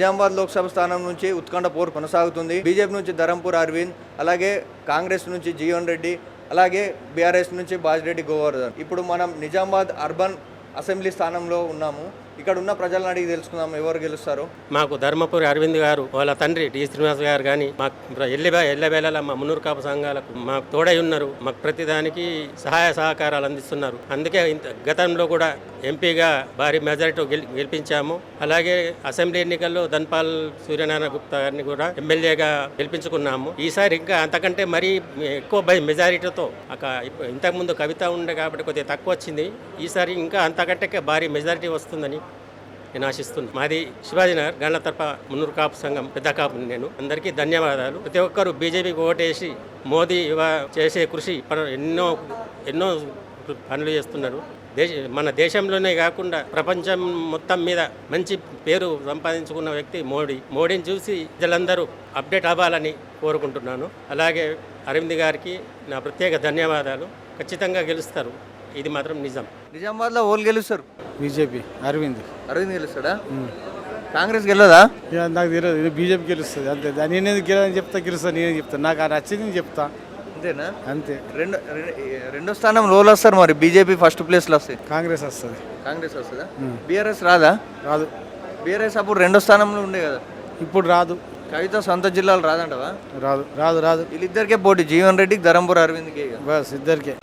నిజామాబాద్ లోక్సభ స్థానం నుంచి ఉత్కంఠ పోరు కొనసాగుతుంది. బీజేపీ నుంచి ధరంపూర్ అరవింద్, అలాగే కాంగ్రెస్ నుంచి జీవన్ రెడ్డి, అలాగే బీఆర్ఎస్ నుంచి బాజిరెడ్డి గోవర్ధన్. ఇప్పుడు మనం నిజామాబాద్ అర్బన్ అసెంబ్లీ స్థానంలో ఉన్నాము. ఇక్కడ ఉన్న ప్రజలను అడిగి తెలుసుకుందాం ఎవరు గెలుస్తారో. మాకు ధర్మపురి అరవింద్ గారు, వాళ్ళ తండ్రి డి శ్రీనివాస్ గారు కానీ మాకు ఎల్లవేళలా మా మున్నూరు కాపు సంఘాలకు మాకు తోడై ఉన్నారు. మాకు ప్రతిదానికి సహాయ సహకారాలు అందిస్తున్నారు. అందుకే గతంలో కూడా ఎంపీగా భారీ మెజారిటీ గెలిపించాము. అలాగే అసెంబ్లీ ఎన్నికల్లో ధన్పాల్ సూర్యనారాయణ గుప్తా గారిని కూడా ఎమ్మెల్యేగా గెలిపించుకున్నాము. ఈసారి ఇంకా అంతకంటే మరీ ఎక్కువ మెజారిటీతో ఇంతకుముందు కవిత ఉండే కాబట్టి కొద్దిగా తక్కువ వచ్చింది. ఈసారి ఇంకా అంతకంటే భారీ మెజారిటీ వస్తుందని నేను ఆశిస్తున్నాను. మాది శివాజీనగర్ గండ్లతర్ప మున్నూరు కాపు సంఘం పెద్ద కాపు. నేను అందరికీ ధన్యవాదాలు. ప్రతి ఒక్కరు బీజేపీకి ఓటేసి మోదీ చేసే కృషి ఎన్నో పనులు చేస్తున్నారు. మన దేశంలోనే కాకుండా ప్రపంచం మొత్తం మీద మంచి పేరు సంపాదించుకున్న వ్యక్తి మోడీని చూసి ప్రజలందరూ అప్డేట్ అవ్వాలని కోరుకుంటున్నాను. అలాగే అరవింద్ గారికి నా ప్రత్యేక ధన్యవాదాలు. ఖచ్చితంగా గెలుస్తారు, ఇది మాత్రం నిజం. నిజామాబాద్లో ఓళ్ళు గెలుస్తారు? బీజేపీ అరవింద్ గెలుస్తాడా? కాంగ్రెస్ గెలదా? నాకు తెలియదు, ఇది బీజేపీ గెలుస్తుంది అంతే. నేనేది గెలని చెప్తా నేనే చెప్తాను, నాకు అది నచ్చింది నేను చెప్తా అంతేనా? అంతే. రెండో స్థానం రోల్ వస్తారు మరి. బీజేపీ ఫస్ట్ ప్లేస్లో వస్తాయి. కాంగ్రెస్ వస్తుంది. కాంగ్రెస్ వస్తుందా? బీఆర్ఎస్ రాదా? రాదు. బీఆర్ఎస్ అప్పుడు రెండో స్థానంలో ఉండే కదా. ఇప్పుడు రాదు. కవిత సొంత జిల్లాలు రాదంటవా? రాదు రాదు రాదు. వీళ్ళిద్దరికే పోటీ, జీవన్ రెడ్డికి ధరంపూర్ అరవింద్కి. బస్ ఇద్దరికే.